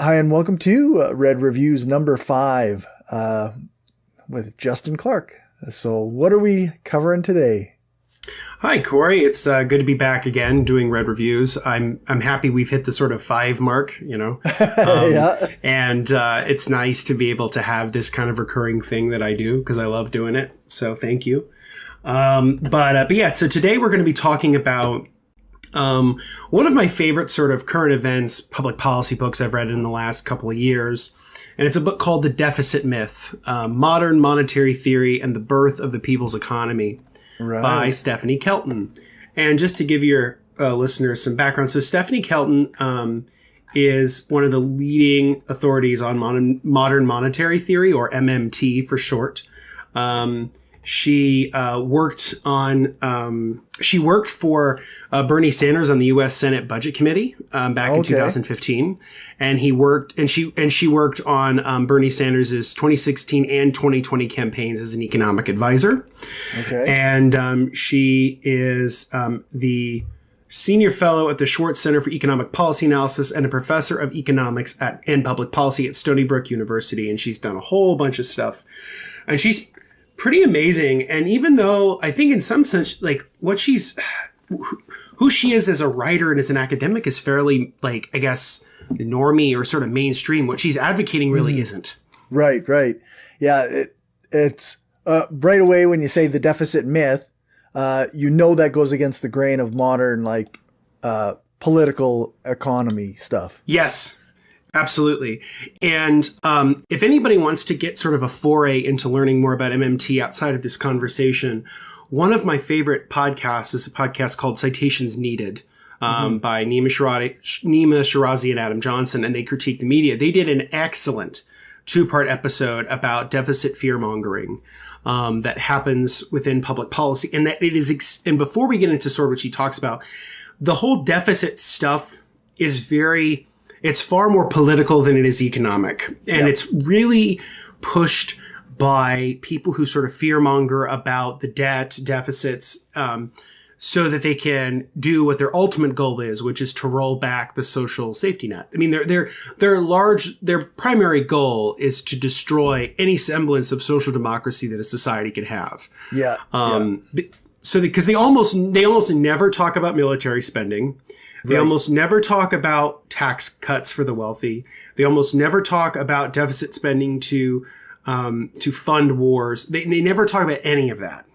Hi, and welcome to Red Reviews number 5 with Justin Clark. So what are we covering today? Hi, Corey. It's good to be back again doing Red Reviews. I'm happy we've hit the sort of 5 mark, Yeah. And it's nice to be able to have this kind of recurring thing that I do because I love doing it. So thank you. But yeah, so today we're going to be talking about one of my favorite sort of current events, public policy books I've read in the last couple of years. And it's a book called The Deficit Myth, Modern Monetary Theory and the Birth of the People's Economy by Stephanie Kelton. And just to give your listeners some background, so Stephanie Kelton is one of the leading authorities on modern monetary theory, or MMT for short. She worked for Bernie Sanders on the U.S. Senate Budget Committee back in 2015, and she worked on Bernie Sanders's 2016 and 2020 campaigns as an economic advisor. Okay, and she is the senior fellow at the Schwartz Center for Economic Policy Analysis and a professor of economics and public policy at Stony Brook University, and she's done a whole bunch of stuff, and she's pretty amazing. And even though I think in some sense, like who she is as a writer and as an academic is fairly, like, I guess, normie or sort of mainstream, what she's advocating really isn't. Right. Yeah. It's right away when you say the deficit myth, that goes against the grain of modern, political economy stuff. Yes. Absolutely. And if anybody wants to get sort of a foray into learning more about MMT outside of this conversation, one of my favorite podcasts is a podcast called Citations Needed by Nima Shirazi and Adam Johnson, and they critique the media. They did an excellent 2-part episode about deficit fear-mongering that happens within public policy. And that it is, and before we get into sort of what she talks about, the whole deficit stuff is it's far more political than it is economic. And it's really pushed by people who sort of fearmonger about the debt deficits, so that they can do what their ultimate goal is, which is to roll back the social safety net. I mean, their primary goal is to destroy any semblance of social democracy that a society could have. Yeah. So because they almost never talk about military spending. They almost never talk about tax cuts for the wealthy. They almost never talk about deficit spending to fund wars. They never talk about any of that.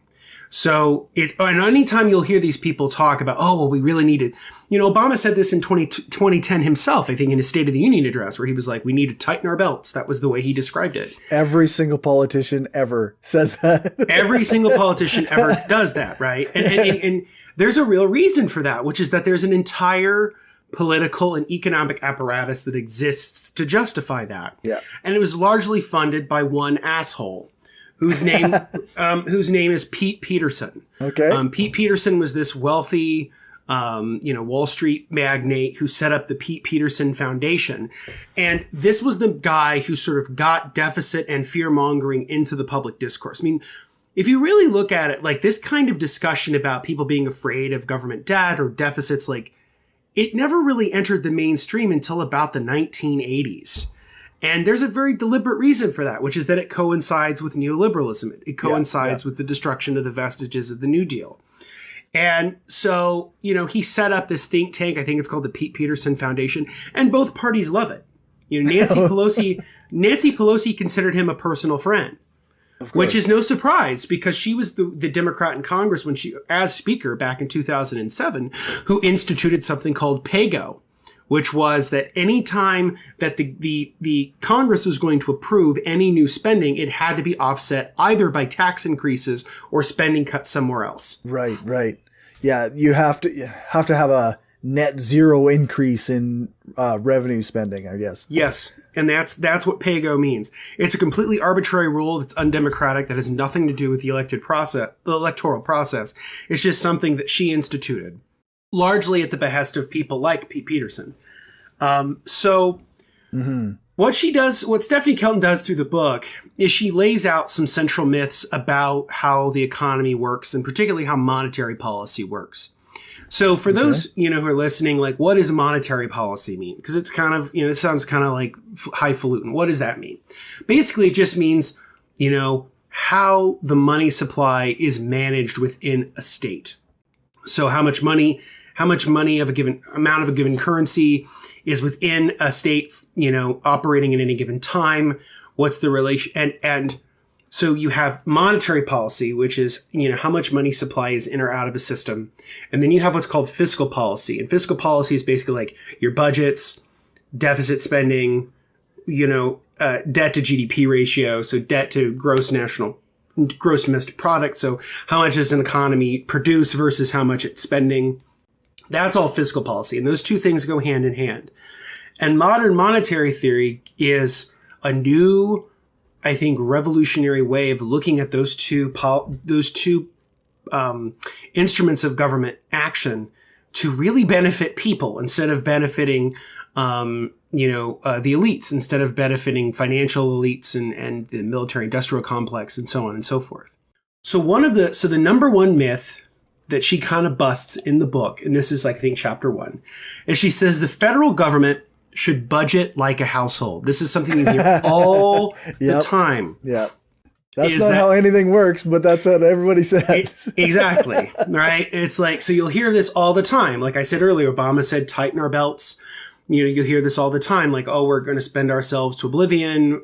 So and anytime you'll hear these people talk about, we really need it. Obama said this in 2010 himself, I think, in his State of the Union address, where he was like, we need to tighten our belts. That was the way he described it. Every single politician ever says that. Every single politician ever does that, right? And there's a real reason for that, which is that there's an entire political and economic apparatus that exists to justify that. Yeah. And it was largely funded by one asshole whose name is Pete Peterson. Okay. Pete Peterson was this wealthy, Wall Street magnate who set up the Pete Peterson Foundation. And this was the guy who sort of got deficit and fear mongering into the public discourse. I mean, if you really look at it, like this kind of discussion about people being afraid of government debt or deficits, like it never really entered the mainstream until about the 1980s. And there's a very deliberate reason for that, which is that it coincides with neoliberalism. It coincides with the destruction of the vestiges of the New Deal. And so, he set up this think tank. I think it's called the Pete Peterson Foundation, and both parties love it. Nancy Pelosi considered him a personal friend. Which is no surprise, because she was the Democrat in Congress when as Speaker back in 2007, who instituted something called PAYGO, which was that any time that the Congress was going to approve any new spending, it had to be offset either by tax increases or spending cuts somewhere else. Right. Yeah, you have to have a net zero increase in revenue spending, I guess. Yes. And that's what PAYGO means. It's a completely arbitrary rule that's undemocratic, that has nothing to do with the electoral process. It's just something that she instituted, largely at the behest of people like Pete Peterson. What Stephanie Kelton does through the book is she lays out some central myths about how the economy works, and particularly how monetary policy works. So for those, who are listening, like, what does monetary policy mean? Because it's kind of, it sounds kind of like highfalutin. What does that mean? Basically, it just means, how the money supply is managed within a state. So how much money of a given amount of a given currency is within a state, operating at any given time. What's the relation? And so you have monetary policy, which is, how much money supply is in or out of a system. And then you have what's called fiscal policy. And fiscal policy is basically like your budgets, deficit spending, debt to GDP ratio. So debt to gross domestic product. So how much does an economy produce versus how much it's spending? That's all fiscal policy. And those two things go hand in hand. And modern monetary theory is a new, I think, revolutionary way of looking at those two instruments of government action to really benefit people instead of benefiting, the elites, instead of benefiting financial elites and the military industrial complex and so on and so forth. So the number one myth that she kind of busts in the book, and this is, I think, chapter 1, is she says the federal government should budget like a household. This is something you hear all the time. Yeah. That's not how anything works, but that's what everybody says. Exactly. Right. It's like, so you'll hear this all the time. Like I said earlier, Obama said, tighten our belts. You'll hear this all the time, like, oh, we're going to spend ourselves to oblivion.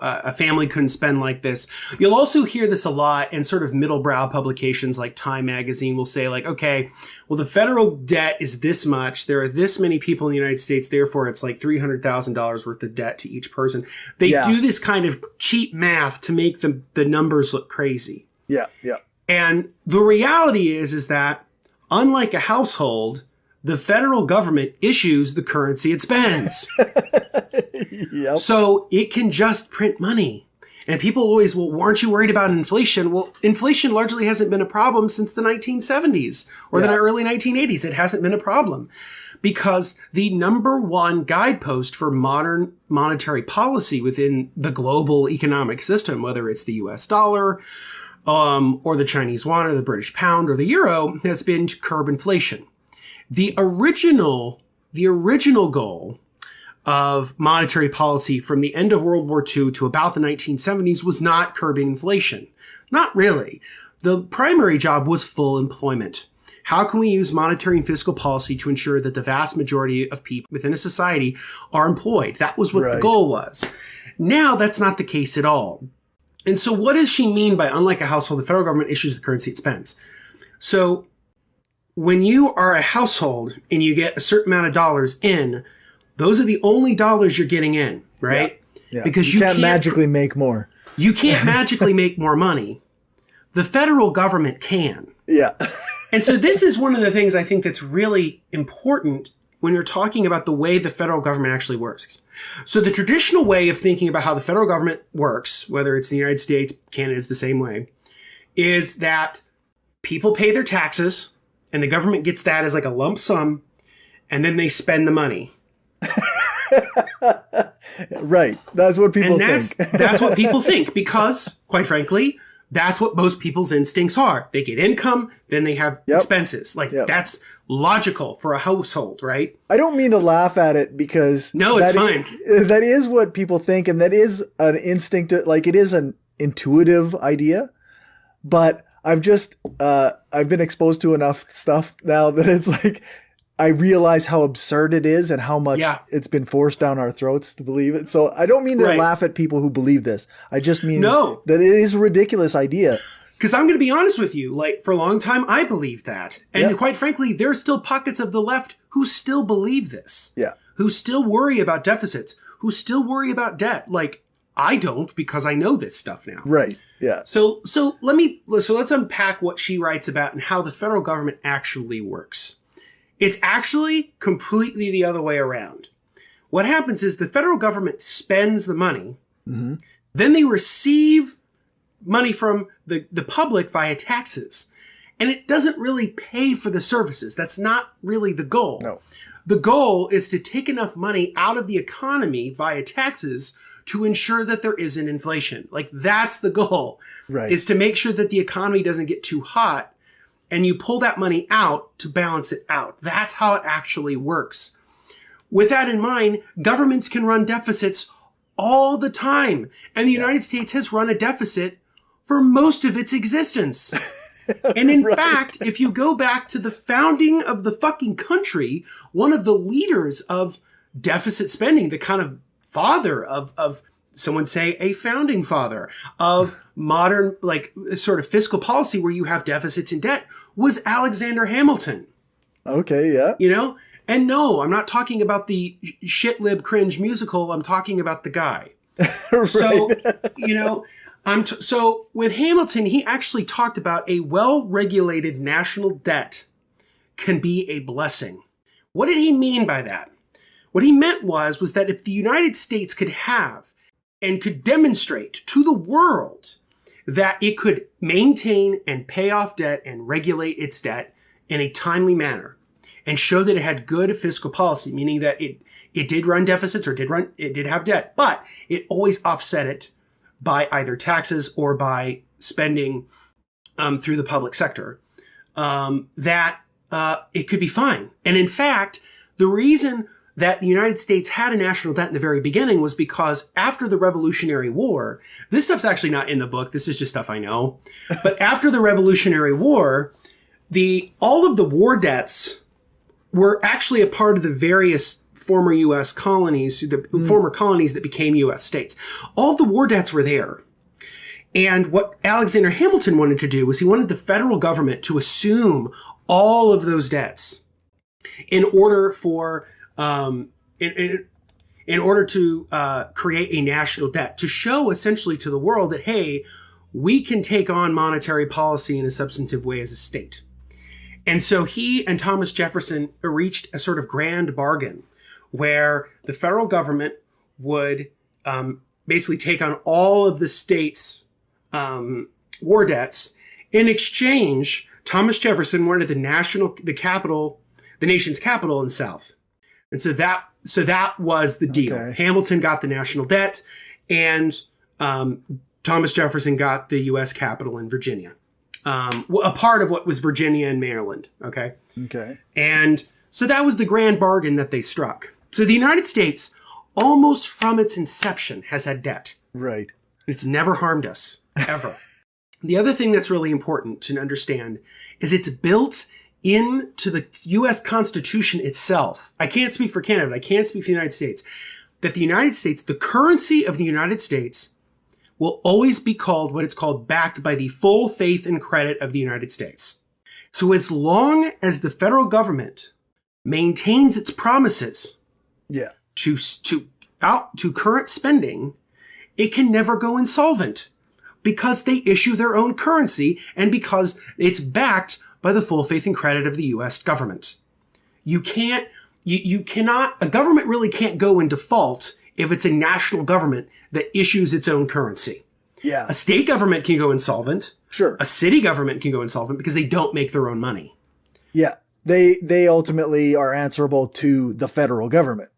A family couldn't spend like this. You'll also hear this a lot in sort of middle brow publications like Time Magazine will say, like, okay, well, the federal debt is this much. There are this many people in the United States. Therefore, it's like $300,000 worth of debt to each person. They do this kind of cheap math to make the numbers look crazy. Yeah. Yeah. And the reality is that unlike a household, the federal government issues the currency it spends. Yep. So it can just print money. And people always, well, aren't you worried about inflation? Well, inflation largely hasn't been a problem since the 1970s or the early 1980s. It hasn't been a problem because the number one guidepost for modern monetary policy within the global economic system, whether it's the US dollar, or the Chinese yuan or the British pound or the euro, has been to curb inflation. The original goal of monetary policy from the end of World War II to about the 1970s was not curbing inflation. Not really. The primary job was full employment. How can we use monetary and fiscal policy to ensure that the vast majority of people within a society are employed? That was what the goal was. Now that's not the case at all. And so what does she mean by unlike a household, the federal government issues the currency it spends? So when you are a household and you get a certain amount of dollars in, those are the only dollars you're getting in, right? Yeah. Because you can't magically make more. You can't magically make more money. The federal government can. Yeah. And so this is one of the things I think that's really important when you're talking about the way the federal government actually works. So the traditional way of thinking about how the federal government works, whether it's the United States, Canada is the same way, is that people pay their taxes, and the government gets that as like a lump sum, and then they spend the money. Right. That's what people think. That's what people think because, quite frankly, that's what most people's instincts are. They get income, then they have expenses. That's logical for a household, right? I don't mean to laugh at it because... No, it's fine. That is what people think, and that is an instinct, like it is an intuitive idea, but I've been exposed to enough stuff now that it's like, I realize how absurd it is and how much it's been forced down our throats to believe it. So I don't mean to laugh at people who believe this. I just mean that it is a ridiculous idea. Because I'm going to be honest with you, like for a long time, I believed that. And quite frankly, there are still pockets of the left who still believe this. Yeah. Who still worry about deficits, who still worry about debt. Like I don't because I know this stuff now. Right. Yeah. So let's unpack what she writes about and how the federal government actually works. It's actually completely the other way around. What happens is the federal government spends the money, then they receive money from the public via taxes. And it doesn't really pay for the services. That's not really the goal. No. The goal is to take enough money out of the economy via taxes to ensure that there isn't inflation. Like that's the goal, is to make sure that the economy doesn't get too hot and you pull that money out to balance it out. That's how it actually works. With that in mind, governments can run deficits all the time. And the United States has run a deficit for most of its existence. And in fact, if you go back to the founding of the fucking country, one of the leaders of deficit spending, the kind of father of some would say a founding father of modern, like, sort of fiscal policy where you have deficits and debt, was Alexander Hamilton. Okay, yeah. You know? And no, I'm not talking about the shit lib cringe musical. I'm talking about the guy. Right. So, you know, so with Hamilton, he actually talked about a well-regulated national debt can be a blessing. What did he mean by that? What he meant was that if the United States could have and could demonstrate to the world that it could maintain and pay off debt and regulate its debt in a timely manner and show that it had good fiscal policy, meaning that it did run deficits or it did have debt, but it always offset it by either taxes or by spending through the public sector, that it could be fine. And in fact, the reason that the United States had a national debt in the very beginning was because after the Revolutionary War, this stuff's actually not in the book, this is just stuff I know, but after the Revolutionary War, all of the war debts were actually a part of the various former U.S. colonies, the former colonies that became U.S. states. All the war debts were there. And what Alexander Hamilton wanted to do was he wanted the federal government to assume all of those debts in order for in order to create a national debt, to show essentially to the world that, hey, we can take on monetary policy in a substantive way as a state. And so he and Thomas Jefferson reached a sort of grand bargain where the federal government would basically take on all of the states' war debts. In exchange, Thomas Jefferson wanted the nation's capital in the South. And so that was the deal. Okay. Hamilton got the national debt, and Thomas Jefferson got the U.S. Capitol in Virginia, a part of what was Virginia and Maryland. Okay. And so that was the grand bargain that they struck. So the United States, almost from its inception, has had debt. Right. It's never harmed us, ever. The other thing that's really important to understand is it's built into the U.S. Constitution itself. I can't speak for Canada, but I can speak for the United States. That the United States, the currency of the United States, will always be called what it's called backed by the full faith and credit of the United States. So as long as the federal government maintains its promises to current spending, it can never go insolvent because they issue their own currency and because it's backed by the full faith and credit of the U.S. government. You cannot, a government really can't go in default if it's a national government that issues its own currency. Yeah. A state government can go insolvent. Sure. A city government can go insolvent because they don't make their own money. Yeah. They ultimately are answerable to the federal government,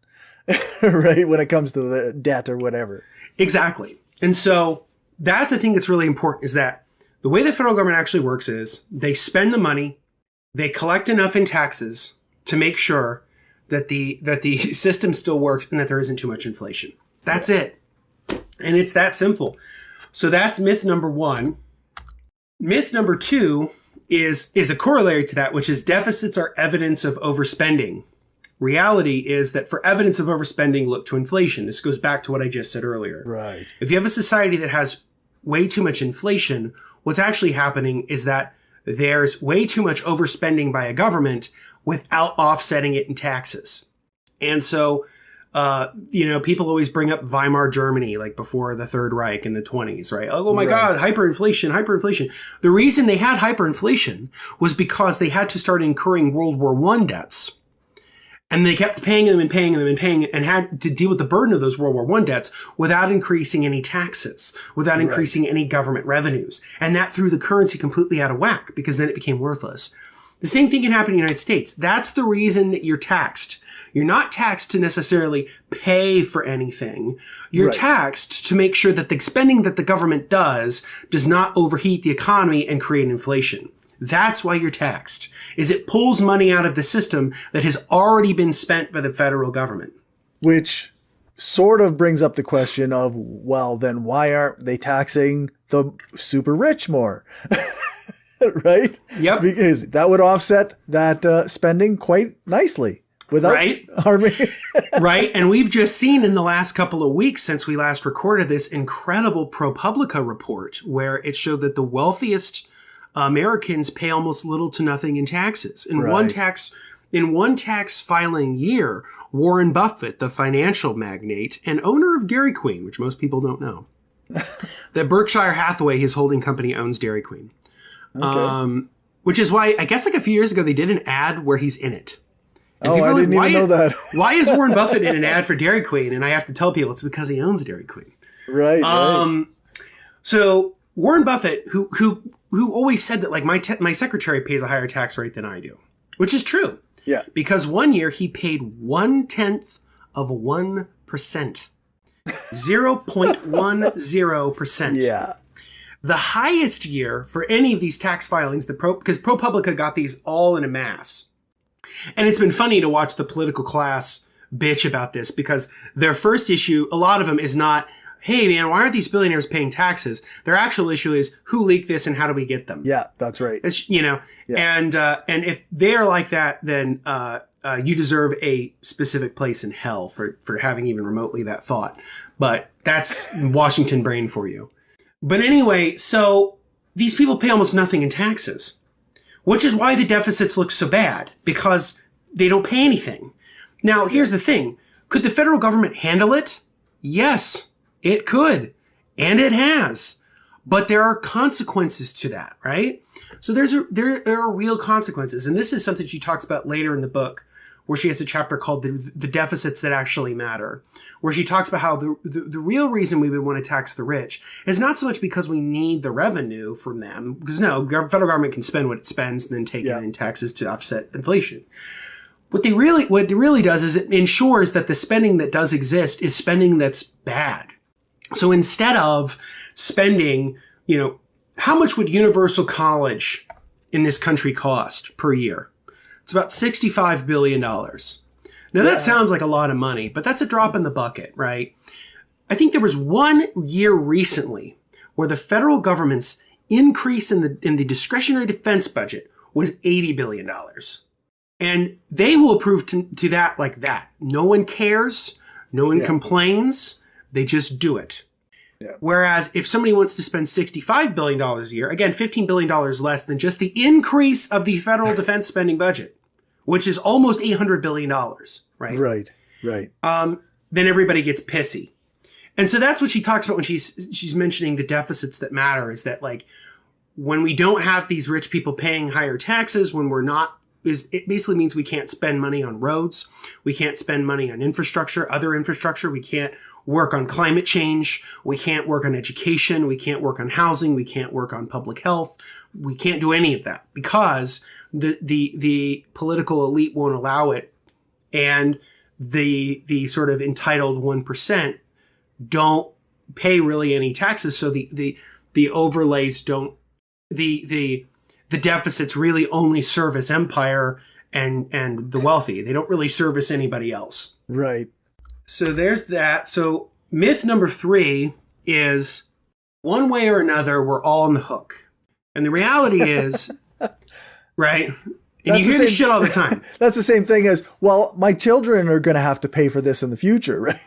right? When it comes to the debt or whatever. Exactly. And so that's the thing that's really important, is that the way the federal government actually works is they spend the money, they collect enough in taxes to make sure that the system still works and that there isn't too much inflation. That's it. And it's that simple. So that's myth number one. Myth number two is a corollary to that, which is deficits are evidence of overspending. Reality is that for evidence of overspending, look to inflation. This goes back to what I just said earlier. Right. If you have a society that has way too much inflation, what's actually happening is that there's way too much overspending by a government without offsetting it in taxes. And so, people always bring up Weimar Germany, like before the Third Reich in the 1920s, right? Oh my God, hyperinflation. The reason they had hyperinflation was because they had to start incurring World War I debts. And they kept paying them and had to deal with the burden of those World War I debts without increasing any taxes, without increasing any government revenues. And that threw the currency completely out of whack because then it became worthless. The same thing can happen in the United States. That's the reason that you're taxed. You're not taxed to necessarily pay for anything. You're taxed to make sure that the spending that the government does not overheat the economy and create inflation. That's why you're taxed, is it pulls money out of the system that has already been spent by the federal government. Which sort of brings up the question of, well, then why aren't they taxing the super rich more? Right? Yep. Because that would offset that spending quite nicely without harming. Right. And we've just seen in the last couple of weeks since we last recorded this incredible ProPublica report where it showed that the wealthiest Americans pay almost little to nothing in taxes. In one tax filing year, Warren Buffett, the financial magnate and owner of Dairy Queen, which most people don't know, that Berkshire Hathaway, his holding company, owns Dairy Queen. Okay. Which is why I guess like a few years ago they did an ad where he's in it. And I didn't even know that. Why is Warren Buffett in an ad for Dairy Queen? And I have to tell people it's because he owns Dairy Queen. Right. So Warren Buffett, who always said that like my secretary pays a higher tax rate than I do, which is true. Yeah. Because one year he paid 1/10 of 1%, 0.10%. Yeah. The highest year for any of these tax filings, because ProPublica got these all in a mass. And it's been funny to watch the political class bitch about this because their first issue, a lot of them is not, hey man, why aren't these billionaires paying taxes? Their actual issue is who leaked this and how do we get them? Yeah, that's right. It's, and if they're like that, then you deserve a specific place in hell for having even remotely that thought. But that's Washington brain for you. But anyway, so these people pay almost nothing in taxes, which is why the deficits look so bad, because they don't pay anything. Now, here's the thing. Could the federal government handle it? Yes, it could. And it has. But there are consequences to that, right? So there are real consequences. And this is something she talks about later in the book, where she has a chapter called the deficits that actually matter, where she talks about how the real reason we would want to tax the rich is not so much because we need the revenue from them, because no, the federal government can spend what it spends and then take it in taxes to offset inflation. What it really does is it ensures that the spending that does exist is spending that's bad. So instead of spending, how much would universal college in this country cost per year? It's about $65 billion. Now, that sounds like a lot of money, but that's a drop in the bucket, right? I think there was 1 year recently where the federal government's increase in the discretionary defense budget was $80 billion. And they will approve to that like that. No one cares. No one complains. They just do it. Yeah. Whereas if somebody wants to spend $65 billion a year, again, $15 billion less than just the increase of the federal defense spending budget, which is almost $800 billion, right? Right. Then everybody gets pissy. And so that's what she talks about when she's mentioning the deficits that matter, is that like when we don't have these rich people paying higher taxes, when we're not, it basically means we can't spend money on roads. We can't spend money on other infrastructure. We can't work on climate change. We can't work on education. We can't work on housing. We can't work on public health. We can't do any of that because the political elite won't allow it. And the sort of entitled 1% don't pay really any taxes. So the overlays don't, the deficits really only service empire and the wealthy. They don't really service anybody else. Right. So there's that. So myth number 3 is one way or another, we're all on the hook. And the reality is, right? And you hear this shit all the time. That's the same thing as, well, my children are going to have to pay for this in the future, right?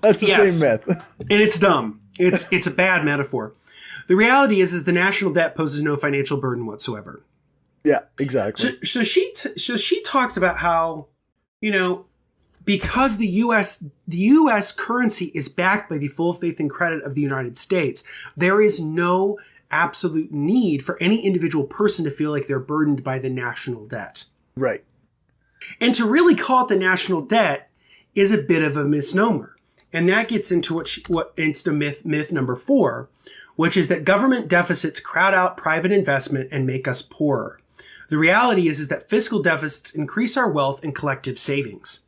That's the same myth. And it's dumb. It's a bad metaphor. The reality is the national debt poses no financial burden whatsoever. Yeah, exactly. So she talks about how, because the U.S. currency is backed by the full faith and credit of the United States, there is no absolute need for any individual person to feel like they're burdened by the national debt. Right. And to really call it the national debt is a bit of a misnomer. And that gets into into myth number 4, which is that government deficits crowd out private investment and make us poorer. The reality is that fiscal deficits increase our wealth and collective savings.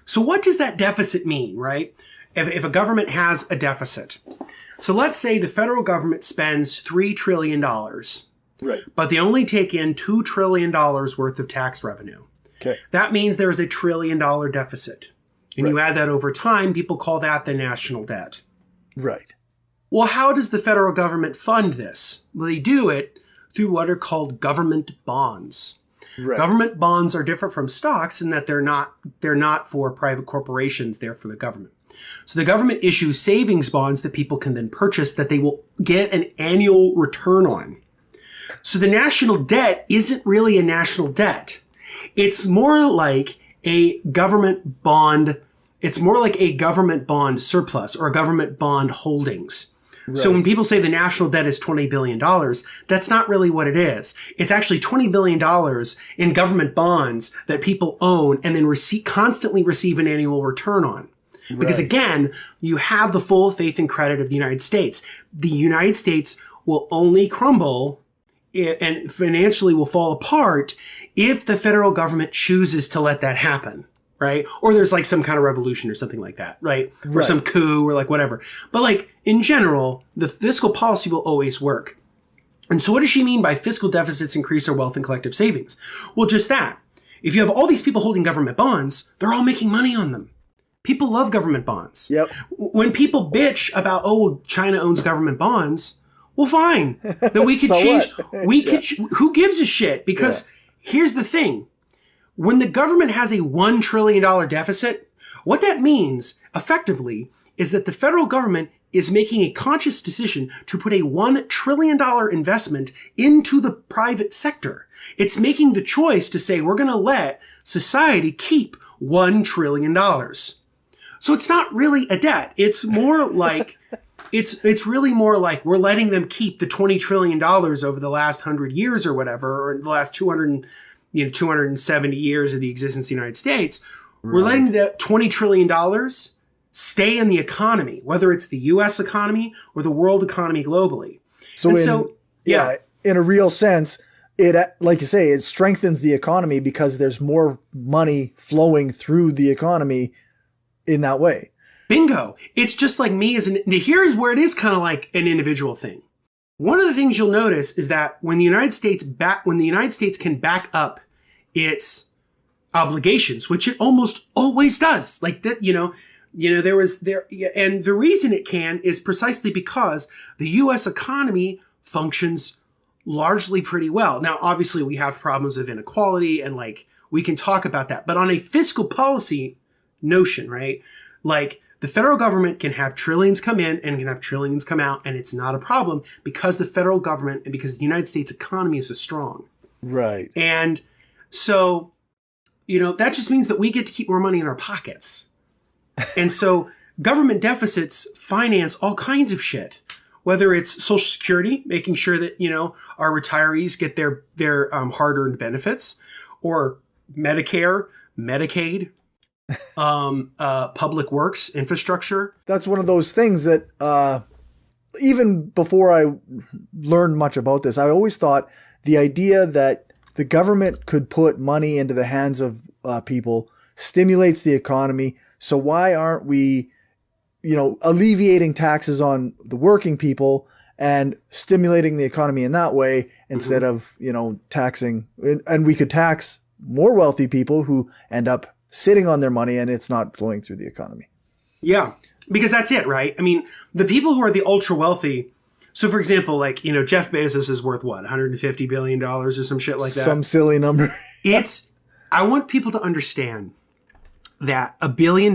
So what does that deficit mean, right? If a government has a deficit. So let's say the federal government spends $3 trillion Right. But they only take in $2 trillion worth of tax revenue. Okay. That means there's a $1 trillion deficit. And you add that over time, people call that the national debt. Right. Well, how does the federal government fund this? Well, they do it through what are called government bonds. Right. Government bonds are different from stocks in that they're not for private corporations, they're for the government. So the government issues savings bonds that people can then purchase that they will get an annual return on. So the national debt isn't really a national debt. It's more like a government bond. It's more like a government bond surplus or a government bond holdings. Right. So when people say the national debt is $20 billion, that's not really what it is. It's actually $20 billion in government bonds that people own and then constantly receive an annual return on. Because again, you have the full faith and credit of the United States. The United States will only crumble and financially will fall apart if the federal government chooses to let that happen. Right? Or there's like some kind of revolution or something like that, right? Or some coup or like whatever. But like in general, the fiscal policy will always work. And so what does she mean by fiscal deficits increase our wealth and collective savings? Well, just that. If you have all these people holding government bonds, they're all making money on them. People love government bonds. Yep. When people bitch about, oh, China owns government bonds, well, fine. Then we could change. Who gives a shit? Because here's the thing. When the government has a $1 trillion deficit, what that means effectively is that the federal government is making a conscious decision to put a $1 trillion investment into the private sector. It's making the choice to say, we're going to let society keep $1 trillion. So it's not really a debt. It's more like, it's really more like we're letting them keep the $20 trillion over the last 100 years or whatever, or the last 270 years of the existence of the United States. We're letting the $20 trillion stay in the economy, whether it's the U.S. economy or the world economy globally. So in a real sense, it, like you say, it strengthens the economy because there's more money flowing through the economy in that way. Bingo. It's just like me here is where it is kind of like an individual thing. One of the things you'll notice is that when the United States can back up its obligations, which it almost always does, like that, and the reason it can is precisely because the U.S. economy functions largely pretty well. Now, obviously, we have problems of inequality, and like we can talk about that, but on a fiscal policy notion, right? Like, the federal government can have trillions come in and can have trillions come out, and it's not a problem because the federal government and because the United States economy is so strong. Right. And so, that just means that we get to keep more money in our pockets. And so government deficits finance all kinds of shit, whether it's Social Security, making sure that, our retirees get their hard-earned benefits, or Medicare, Medicaid, public works, infrastructure. That's one of those things that even before I learned much about this, I always thought the idea that the government could put money into the hands of people stimulates the economy. So why aren't we, alleviating taxes on the working people and stimulating the economy in that way instead of, taxing, and we could tax more wealthy people who end up sitting on their money and it's not flowing through the economy. Yeah, because that's it, right? I mean, the people who are the ultra wealthy. So, for example, like, Jeff Bezos is worth what, $150 billion or some shit like that? Some silly number. I want people to understand that $1 billion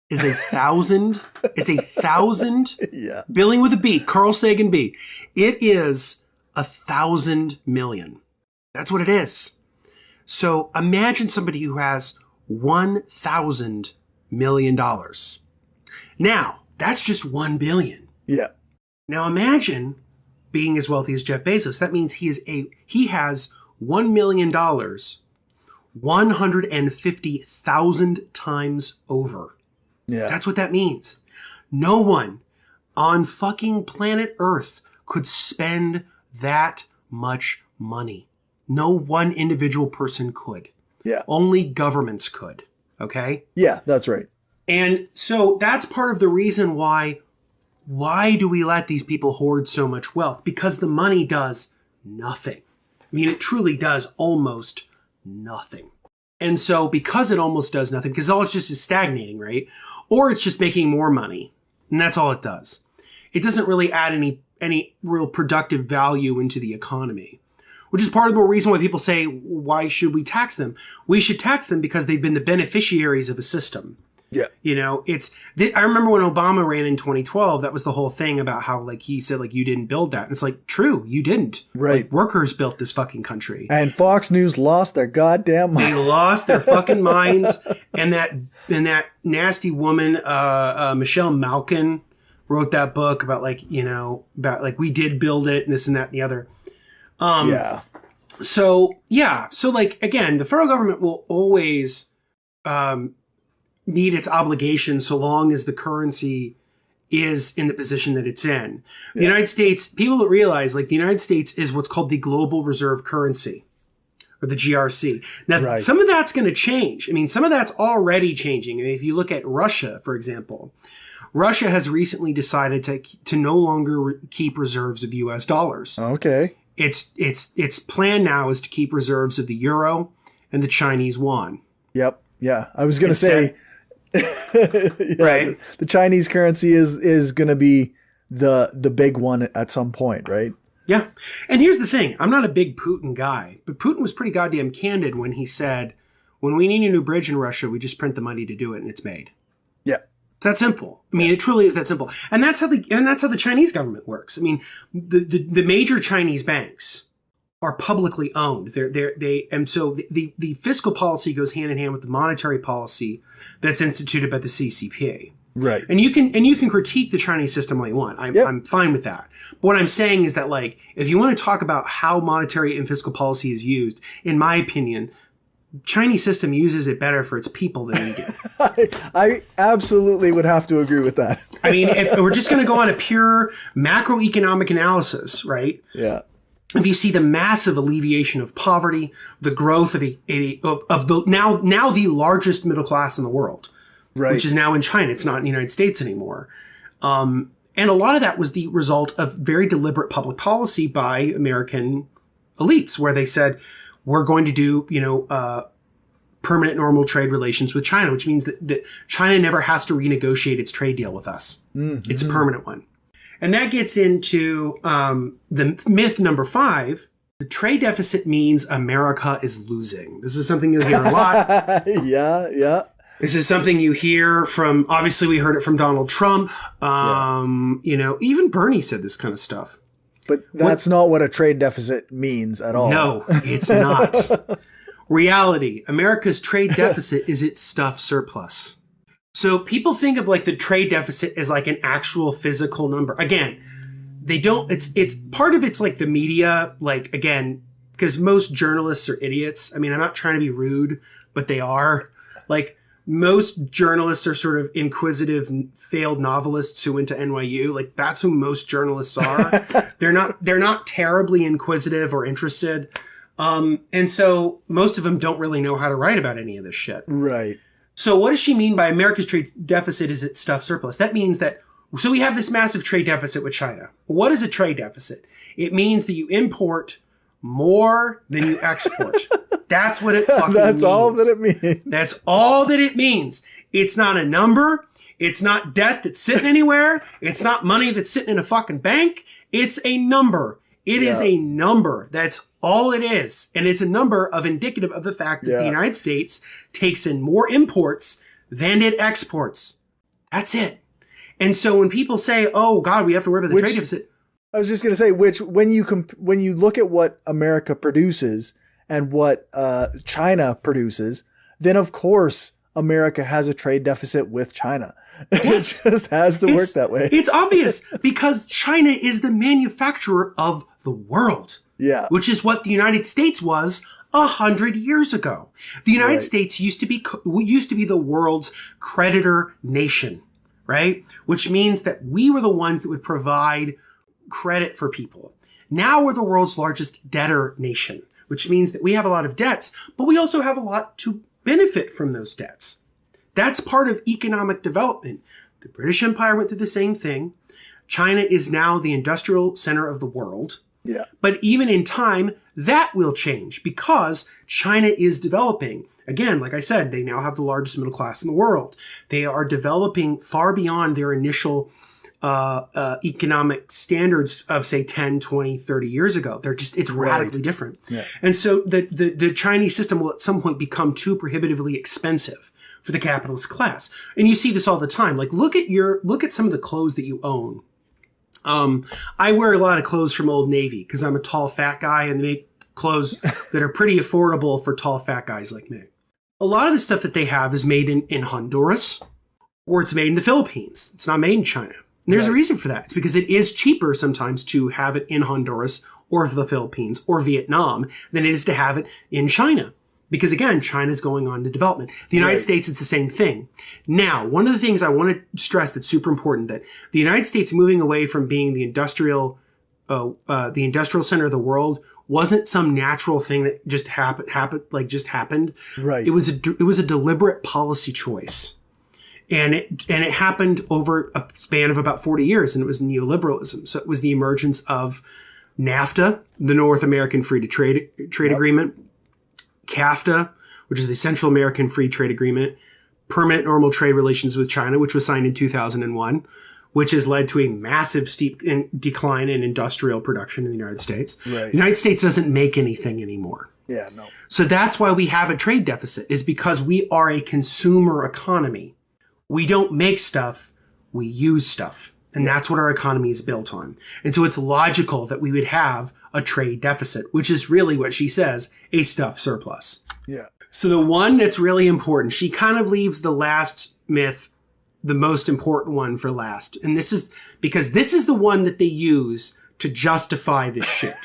is 1,000. It's 1,000. Yeah. Billing with a B, Carl Sagan B. It is 1,000 million. That's what it is. So imagine somebody who has $1,000 million. Now, that's just 1 billion. Yeah. Now imagine being as wealthy as Jeff Bezos. That means he has $1 million 150,000 times over. Yeah. That's what that means. No one on fucking planet Earth could spend that much money. No one individual person could. Yeah. Only governments could. Okay? Yeah, that's right. And so that's part of the reason why do we let these people hoard so much wealth? Because the money does nothing. I mean, it truly does almost nothing. And so because it almost does nothing, because all it's just is stagnating, right? Or it's just making more money. And that's all it does. It doesn't really add any real productive value into the economy, which is part of the reason why people say, why should we tax them? We should tax them because they've been the beneficiaries of a system. Yeah. You know, I remember when Obama ran in 2012, that was the whole thing about how, like, he said, like, you didn't build that. And it's like, true, you didn't. Right. Like, workers built this fucking country. And Fox News lost their goddamn minds. They lost their fucking minds. And that nasty woman, Michelle Malkin, wrote that book about, like, you know, about, like, we did build it and this and that and the other. Yeah. So, yeah. So, like, again, the federal government will always meet its obligations so long as the currency is in the position that it's in. The United States, people don't realize, like, the United States is what's called the global reserve currency, or the GRC. Now, some of that's going to change. I mean, some of that's already changing. I mean, if you look at Russia, for example, Russia has recently decided to no longer keep reserves of U.S. dollars. Okay. Its plan now is to keep reserves of the euro and the Chinese yuan. Yep. Yeah. I was going to say, right. The Chinese currency is going to be the big one at some point, right? Yeah. And here's the thing. I'm not a big Putin guy, but Putin was pretty goddamn candid when he said, when we need a new bridge in Russia, we just print the money to do it and it's made. Yeah. It's that simple. I mean, it truly is that simple. And that's how the Chinese government works. I mean, the major Chinese banks are publicly owned. And so the fiscal policy goes hand in hand with the monetary policy that's instituted by the CCP. Right. And you can critique the Chinese system all you want. I'm fine with that. But what I'm saying is that, like, if you want to talk about how monetary and fiscal policy is used, in my opinion, Chinese system uses it better for its people than we do. I absolutely would have to agree with that. I mean, if we're just going to go on a pure macroeconomic analysis, right? Yeah. If you see the massive alleviation of poverty, the growth of the now the largest middle class in the world, right, which is now in China. It's not in the United States anymore. And a lot of that was the result of very deliberate public policy by American elites, where they said, we're going to do, permanent normal trade relations with China, which means that China never has to renegotiate its trade deal with us. Mm-hmm. It's a permanent one. And that gets into the myth number 5. The trade deficit means America is losing. This is something you'll hear a lot. Yeah. This is something you hear from, obviously we heard it from Donald Trump. Even Bernie said this kind of stuff. But that's not what a trade deficit means at all. No, it's not. Reality, America's trade deficit is its stuff surplus. So people think of, like, the trade deficit as, like, an actual physical number. Again, they don't, it's part of it's like the media, like, again, because most journalists are idiots. I mean, I'm not trying to be rude, but they are. Like, most journalists are sort of inquisitive, failed novelists who went to NYU. Like, that's who most journalists are. They're not terribly inquisitive or interested. And so most of them don't really know how to write about any of this shit. Right. So what does she mean by America's trade deficit is its stuff surplus? That means that, so we have this massive trade deficit with China. What is a trade deficit? It means that you import more than you export. That's what it fucking means. That's all that it means. That's all that it means. It's not a number. It's not debt that's sitting anywhere. It's not money that's sitting in a fucking bank. It's a number. It is a number. That's all it is. And it's a number of indicative of the fact that the United States takes in more imports than it exports. That's it. And so when people say, oh God, we have to worry about the trade deficit. I was just going to say, which when you look at what America produces and what China produces, then of course America has a trade deficit with China. Yes. It just has to work that way. It's obvious because China is the manufacturer of the world. Yeah. Which is what the United States was 100 years ago. The United States used to be the world's creditor nation, right? Which means that we were the ones that would provide credit for people. Now we're the world's largest debtor nation, which means that we have a lot of debts, but we also have a lot to benefit from those debts. That's part of economic development. The British Empire went through the same thing. China is now the industrial center of the world. Yeah. But even in time, that will change because China is developing. Again, like I said, they now have the largest middle class in the world. They are developing far beyond their initial economic standards of, say, 10, 20, 30 years ago. It's radically different. Yeah. And so the Chinese system will at some point become too prohibitively expensive for the capitalist class. And you see this all the time. Like, look at some of the clothes that you own. I wear a lot of clothes from Old Navy because I'm a tall, fat guy, and they make clothes that are pretty affordable for tall, fat guys like me. A lot of the stuff that they have is made in Honduras, or it's made in the Philippines. It's not made in China. And there's a reason for that. It's because it is cheaper sometimes to have it in Honduras or the Philippines or Vietnam than it is to have it in China. Because again, China's going on to development. The United States, it's the same thing. Now, one of the things I want to stress that's super important, that the United States moving away from being the industrial center of the world wasn't some natural thing that just happened. Right. It was a deliberate policy choice. And it happened over a span of about 40 years, and it was neoliberalism. So it was the emergence of NAFTA, the North American Free Trade Agreement, CAFTA, which is the Central American Free Trade Agreement, permanent normal trade relations with China, which was signed in 2001, which has led to a massive steep decline in industrial production in the United States. Right. The United States doesn't make anything anymore. Yeah, no. So that's why we have a trade deficit, is because we are a consumer economy. We don't make stuff, we use stuff. And that's what our economy is built on. And so it's logical that we would have a trade deficit, which is really what she says, a stuff surplus. Yeah. So the one that's really important, she kind of leaves the last myth, the most important one, for last. And this is because this is the one that they use to justify this shit,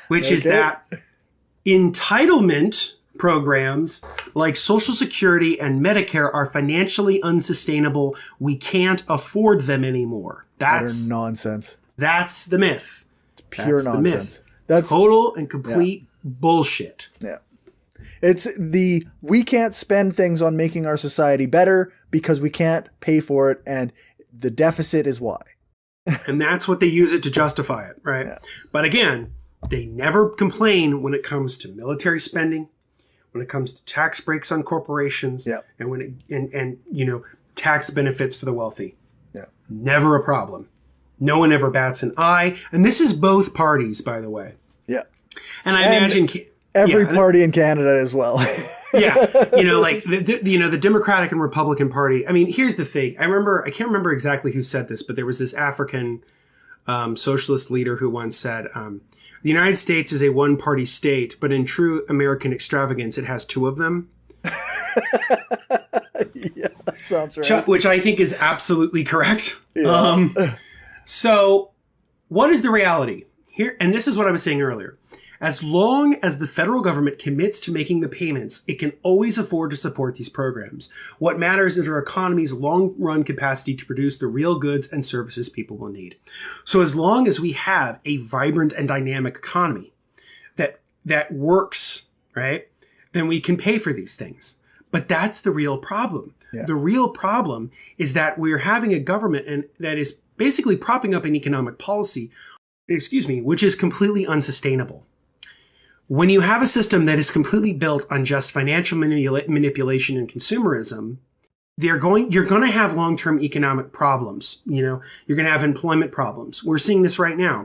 which is that entitlement programs like Social Security and Medicare are financially unsustainable. We can't afford them anymore. That's nonsense. That's the myth. It's pure nonsense. That's total and complete bullshit. Yeah. It's we can't spend things on making our society better because we can't pay for it, and the deficit is why. And that's what they use it to justify it, right? Yeah. But again, they never complain when it comes to military spending, when it comes to tax breaks on corporations, and when it, tax benefits for the wealthy. Yeah. Never a problem. No one ever bats an eye. And this is both parties, by the way. Yeah. And I imagine every party in Canada as well. Yeah. Like the Democratic and Republican Party. I mean, here's the thing. I can't remember exactly who said this, but there was this African socialist leader who once said, the United States is a one-party state, but in true American extravagance, it has two of them. Yeah, that sounds right. Which I think is absolutely correct. Yeah. So what is the reality here? And this is what I was saying earlier. As long as the federal government commits to making the payments, it can always afford to support these programs. What matters is our economy's long-run capacity to produce the real goods and services people will need. So as long as we have a vibrant and dynamic economy that works, right, then we can pay for these things. But that's the real problem. Yeah. The real problem is that we're having a government that is basically propping up an economic policy, which is completely unsustainable. When you have a system that is completely built on just financial manipulation and consumerism, you're going to have long-term economic problems. You're going to have employment problems. We're seeing this right now.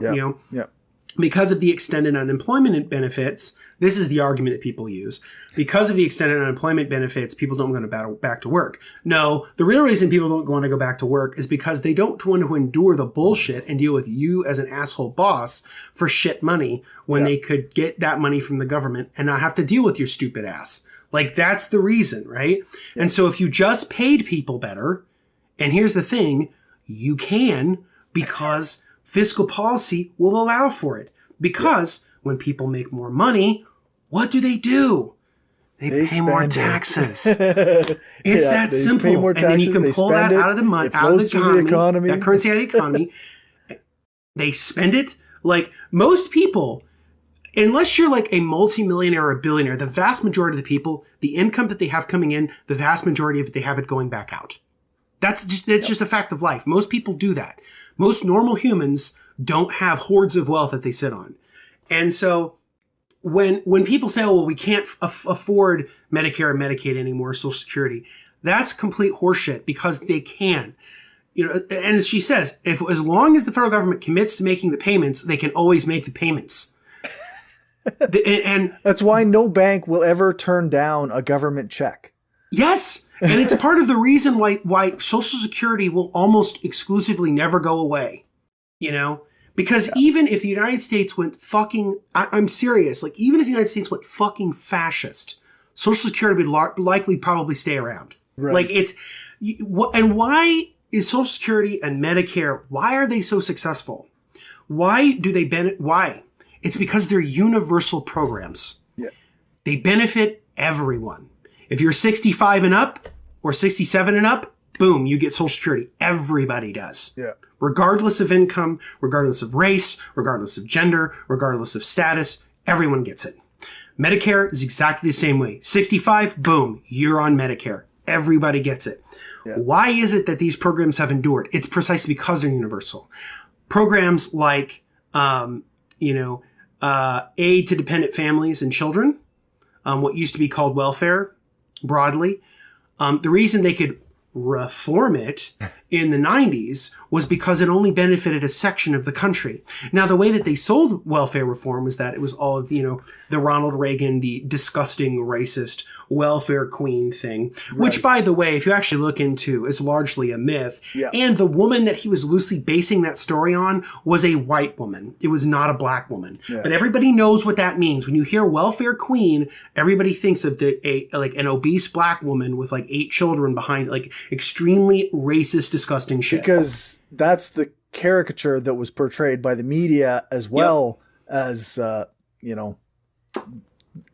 Because of the extended unemployment benefits. This is the argument that people use. Because of the extended unemployment benefits, people don't want to go back to work. No, the real reason people don't want to go back to work is because they don't want to endure the bullshit and deal with you as an asshole boss for shit money when they could get that money from the government and not have to deal with your stupid ass. Like, that's the reason, right? Yeah. And so if you just paid people better, and here's the thing, you can, because fiscal policy will allow for it. Because when people make more money, what do? They pay more taxes. It's that simple. Pay more taxes, and then you can pull that out of the money, out of the economy, that currency out of the economy. They spend it. Like, most people, unless you're like a multimillionaire or a billionaire, the vast majority of the people, the income that they have coming in, the vast majority of it, they have it going back out. That's just a fact of life. Most people do that. Most normal humans don't have hordes of wealth that they sit on. And so when people say, oh, well, we can't afford Medicare and Medicaid anymore, Social Security, that's complete horseshit because they can. And as she says, as long as the federal government commits to making the payments, they can always make the payments. And that's why no bank will ever turn down a government check. Yes. And it's part of the reason why Social Security will almost exclusively never go away, because even if the United States went I'm serious, like even if the United States went fucking fascist, Social Security would likely probably stay around. Right. Like and why is Social Security and Medicare, why are they so successful? Why do they why? It's because they're universal programs. Yeah. They benefit everyone. If you're 65 and up or 67 and up, boom, you get Social Security. Everybody does. Yeah. Regardless of income, regardless of race, regardless of gender, regardless of status, everyone gets it. Medicare is exactly the same way. 65, boom, you're on Medicare. Everybody gets it. Yeah. Why is it that these programs have endured? It's precisely because they're universal. Programs like, aid to dependent families and children, what used to be called welfare broadly. The reason they could reform it in the 90s was because it only benefited a section of the country. Now, the way that they sold welfare reform was that it was all of, the Ronald Reagan, the disgusting racist welfare queen thing, right. Which, by the way, if you actually look into, is largely a myth. Yeah. And the woman that he was loosely basing that story on was a white woman. It was not a black woman. Yeah. But everybody knows what that means. When you hear welfare queen, everybody thinks of an obese black woman with 8 children behind, extremely racist, disgusting shit. Because that's the caricature that was portrayed by the media as well as,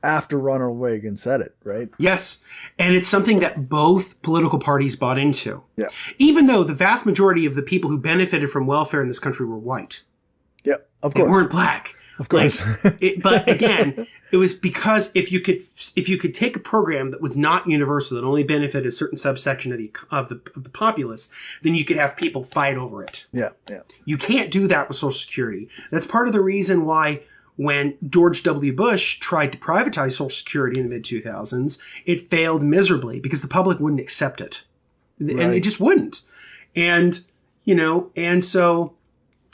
after Ronald Reagan said it, right? Yes. And it's something that both political parties bought into. Yeah. Even though the vast majority of the people who benefited from welfare in this country were white. Yeah, of course. They weren't black. Of course. But again, it was because if you could take a program that was not universal, that only benefited a certain subsection of the populace, then you could have people fight over it. Yeah, yeah. You can't do that with Social Security. That's part of the reason why when George W. Bush tried to privatize Social Security in the mid-2000s, it failed miserably because the public wouldn't accept it. Right. And it just wouldn't. And so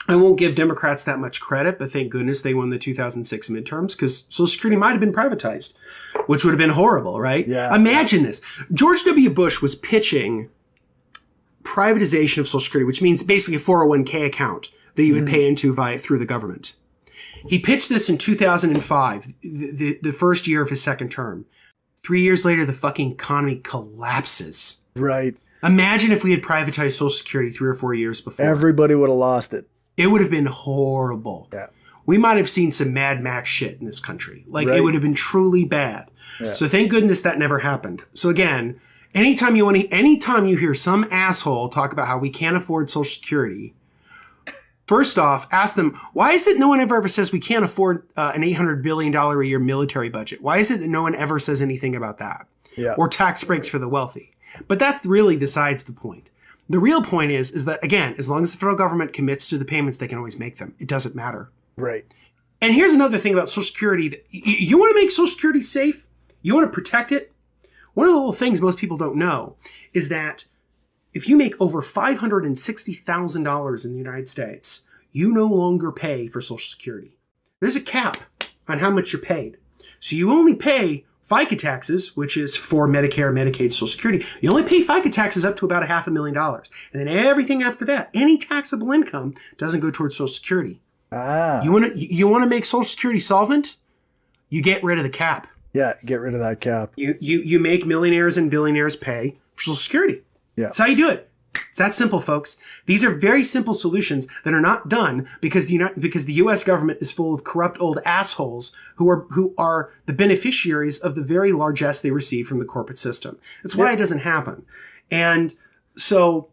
I won't give Democrats that much credit, but thank goodness they won the 2006 midterms because Social Security might have been privatized, which would have been horrible, right? Yeah. Imagine this. George W. Bush was pitching privatization of Social Security, which means basically a 401k account that you would pay into through the government. He pitched this in 2005, the first year of his second term. 3 years later, the fucking economy collapses. Right. Imagine if we had privatized Social Security 3 or 4 years before. Everybody would have lost it. It would have been horrible. Yeah. We might have seen some Mad Max shit in this country. It Right. would have been truly bad. Yeah. So thank goodness that never happened. So again, anytime you hear some asshole talk about how we can't afford Social Security, first off, ask them, why is it no one ever says we can't afford an $800 billion a year military budget? Why is it that no one ever says anything about that? Yeah. Or tax breaks for the wealthy? But that's really besides the point. The real point is that, again, as long as the federal government commits to the payments, they can always make them. It doesn't matter. Right. And here's another thing about Social Security. You want to make Social Security safe? You want to protect it? One of the little things most people don't know is that if you make over $560,000 in the United States, you no longer pay for Social Security. There's a cap on how much you're paid. So you only pay FICA taxes, which is for Medicare, Medicaid, Social Security. You only pay FICA taxes up to about $500,000. And then everything after that, any taxable income doesn't go towards Social Security. Ah. You want to make Social Security solvent? You get rid of the cap. Yeah, get rid of that cap. You make millionaires and billionaires pay for Social Security. Yeah. That's how you do it. It's that simple, folks. These are very simple solutions that are not done because the U.S. government is full of corrupt old assholes who are the beneficiaries of the very largesse they receive from the corporate system. That's why it doesn't happen. And so,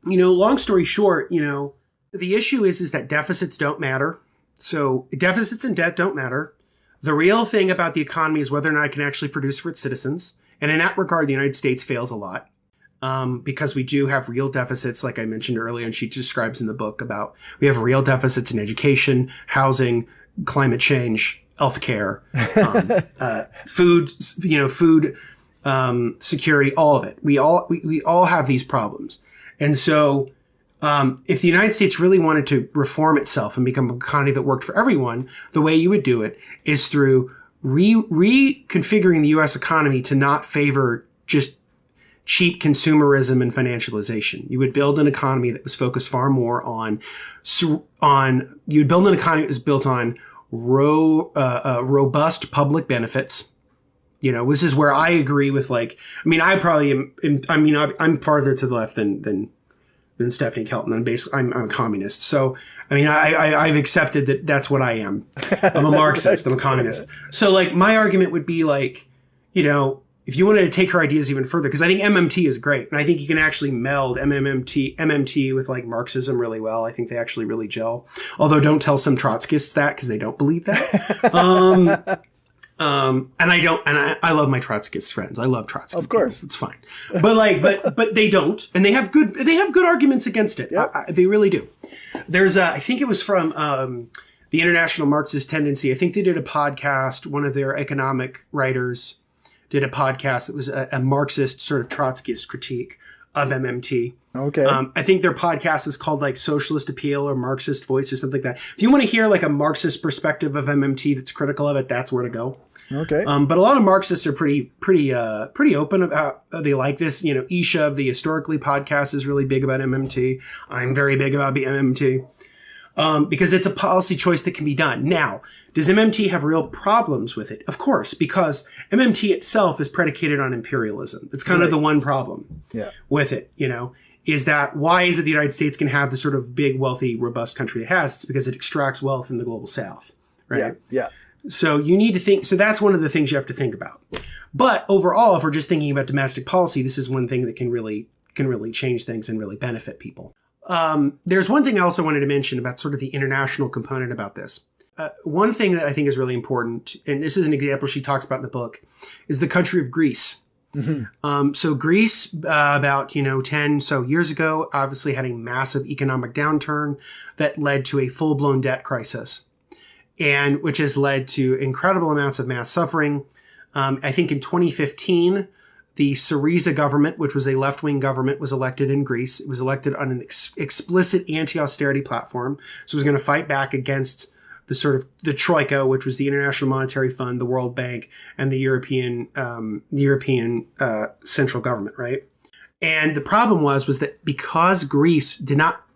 long story short, the issue is that deficits don't matter. So deficits and debt don't matter. The real thing about the economy is whether or not it can actually produce for its citizens. And in that regard, the United States fails a lot. because we do have real deficits, like I mentioned earlier, and she describes in the book about we have real deficits in education, housing, climate change, healthcare, food, security, all of it. We all have these problems. And so, if the United States really wanted to reform itself and become an economy that worked for everyone, the way you would do it is through reconfiguring the U.S. economy to not favor just cheap consumerism and financialization. You would build an economy that was focused far more on you would build an economy that was built on robust public benefits. This is where I agree with I probably am. I'm farther to the left than Stephanie Kelton. I'm a communist. So, I've accepted that that's what I am. I'm a Marxist. I'm a communist. So my argument would be if you wanted to take her ideas even further, because I think MMT is great. And I think you can actually meld MMT with Marxism really well. I think they actually really gel. Although don't tell some Trotskyists that because they don't believe that. I love my Trotskyist friends. I love Trotsky. Of course. It's fine. But they don't. And they have good arguments against it. Yep. They really do. There's I think it was from, the International Marxist Tendency. I think they did a podcast. One of their economic writers did a podcast that was a Marxist sort of Trotskyist critique of MMT. Okay. I think their podcast is called Socialist Appeal or Marxist Voice or something like that. If you want to hear a Marxist perspective of MMT that's critical of it, that's where to go. Okay. But a lot of Marxists are pretty open about, they like this. Isha of the Historically podcast is really big about MMT. I'm very big about MMT. Because it's a policy choice that can be done. Now, does MMT have real problems with it? Of course, because MMT itself is predicated on imperialism. It's kind of the one problem with it, is that why is it the United States can have the sort of big, wealthy, robust country it has? It's because it extracts wealth from the global south, right? Yeah. So you need to think, so that's one of the things you have to think about. But overall, if we're just thinking about domestic policy, this is one thing that can really change things and really benefit people. There's one thing I also wanted to mention about sort of the international component about this. One thing that I think is really important, and this is an example she talks about in the book, is the country of Greece. Mm-hmm. So Greece, about 10 so years ago, obviously had a massive economic downturn that led to a full-blown debt crisis, and which has led to incredible amounts of mass suffering. I think in 2015, the Syriza government, which was a left-wing government, was elected in Greece. It was elected on an explicit anti-austerity platform. So it was going to fight back against the Troika, which was the International Monetary Fund, the World Bank, and the European central government, right? And the problem was that because Greece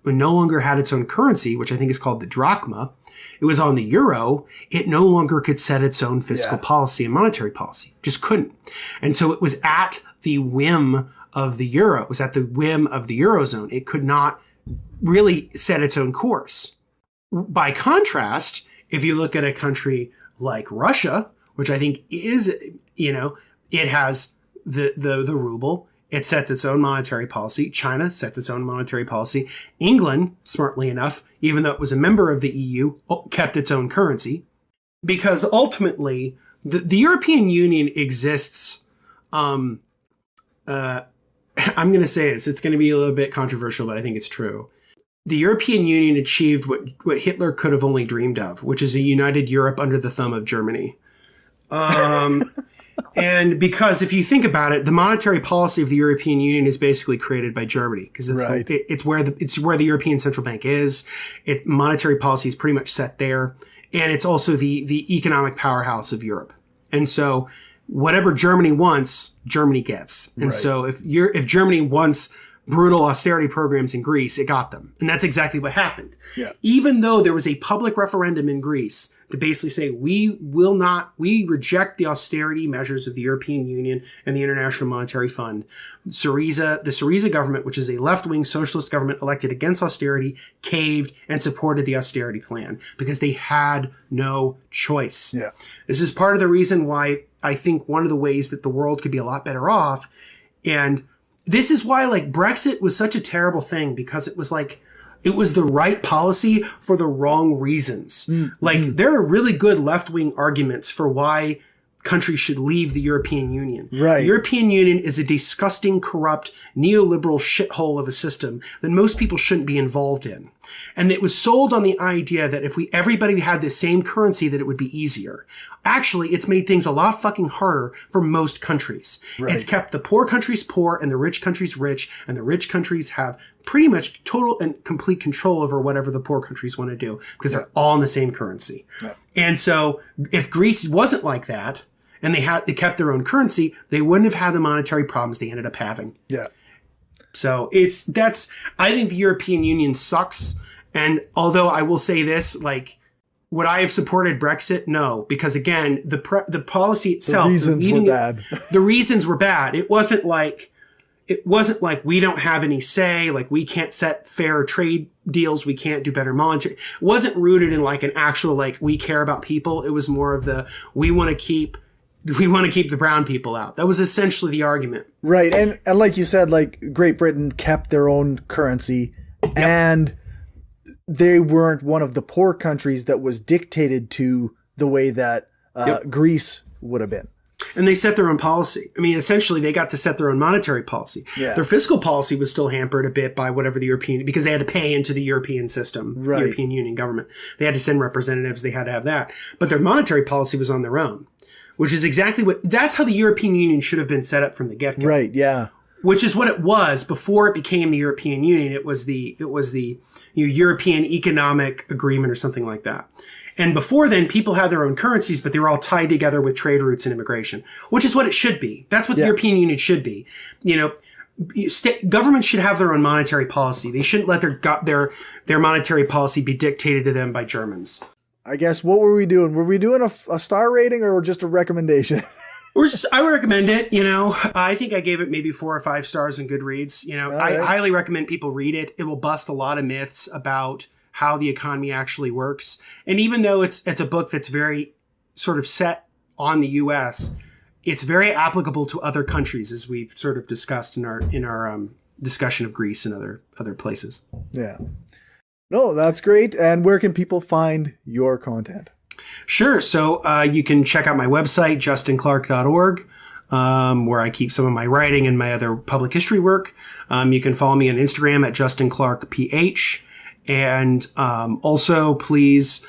no longer had its own currency, which I think is called the drachma, it was on the euro, it no longer could set its own fiscal policy and monetary policy. Just couldn't. And so it was at the whim of the euro. It was at the whim of the eurozone. It could not really set its own course. By contrast, if you look at a country like Russia, which I think is, it has the ruble. It sets its own monetary policy. China sets its own monetary policy. England, smartly enough, even though it was a member of the EU, kept its own currency. Because ultimately, the European Union exists. I'm going to say this. It's going to be a little bit controversial, but I think it's true. The European Union achieved what Hitler could have only dreamed of, which is a united Europe under the thumb of Germany. And because if you think about it, the monetary policy of the European Union is basically created by Germany because it's where the European Central Bank is. Monetary policy is pretty much set there, and it's also the economic powerhouse of Europe. And so, whatever Germany wants, Germany gets. And so, if Germany wants brutal austerity programs in Greece, it got them, and that's exactly what happened. Yeah. Even though there was a public referendum in Greece to basically say we reject the austerity measures of the European Union and the International Monetary Fund. The Syriza government, which is a left-wing socialist government elected against austerity, caved and supported the austerity plan because they had no choice. Yeah. This is part of the reason why I think one of the ways that the world could be a lot better off. And this is why Brexit was such a terrible thing, because it was the right policy for the wrong reasons. There are really good left-wing arguments for why countries should leave the European Union. Right. The European Union is a disgusting, corrupt, neoliberal shithole of a system that most people shouldn't be involved in. And it was sold on the idea that if everybody had the same currency, that it would be easier. Actually, it's made things a lot fucking harder for most countries. Right. It's kept the poor countries poor and the rich countries rich, and the rich countries have pretty much total and complete control over whatever the poor countries want to do because they're all in the same currency. Yeah. And so if Greece wasn't like that and they kept their own currency, they wouldn't have had the monetary problems they ended up having. Yeah. So I think the European Union sucks. And although I will say this, like, would I have supported Brexit? No, because again, the policy itself, the reasons were bad. The reasons were bad. It wasn't like we don't have any say, like we can't set fair trade deals, we can't do better monetary. It wasn't rooted in like an actual, like, we care about people. It was more of we want to keep the brown people out. That was essentially the argument. Right. And like you said, like Great Britain kept their own currency, and they weren't one of the poor countries that was dictated to the way that Greece would have been. And they set their own policy. I mean, essentially, they got to set their own monetary policy. Yeah. Their fiscal policy was still hampered a bit by whatever because they had to pay into the European system, right. European Union government. They had to send representatives. They had to have that. But their monetary policy was on their own, which is exactly that's how the European Union should have been set up from the get-go. Right, yeah. Which is what it was before it became the European Union. It was the European Economic Agreement or something like that. And before then, people had their own currencies, but they were all tied together with trade routes and immigration, which is what it should be. That's what the European Union should be. You know, governments should have their own monetary policy. They shouldn't let their monetary policy be dictated to them by Germans. I guess, what were we doing? Were we doing a star rating or just a recommendation? I would recommend it. You know, I think I gave it maybe 4 or 5 stars in Goodreads. You know, I highly recommend people read it. It will bust a lot of myths about how the economy actually works. And even though it's a book that's very sort of set on the U.S., it's very applicable to other countries, as we've sort of discussed in our discussion of Greece and other places. Yeah. No, that's great. And where can people find your content? Sure. So you can check out my website, justinclark.org, where I keep some of my writing and my other public history work. You can follow me on Instagram at JustinClarkPH. And also, please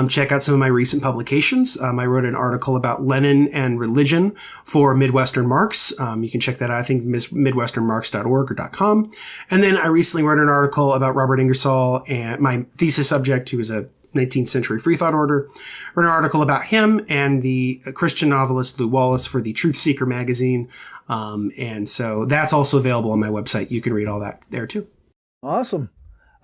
check out some of my recent publications. I wrote an article about Lenin and religion for Midwestern Marx. You can check that out, I think, midwesternmarx.org or .com. And then I recently wrote an article about Robert Ingersoll and my thesis subject, who was a 19th century free thought order. Wrote an article about him and the Christian novelist Lew Wallace for the Truth Seeker magazine. And so that's also available on my website. You can read all that there too. Awesome.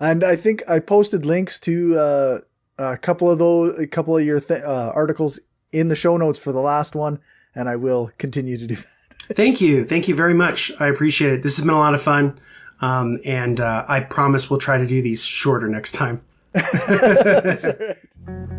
And I think I posted links to a couple of your articles in the show notes for the last one, and I will continue to do that. Thank you. Thank you very much. I appreciate it. This has been a lot of fun. And I promise we'll try to do these shorter next time. That's all right.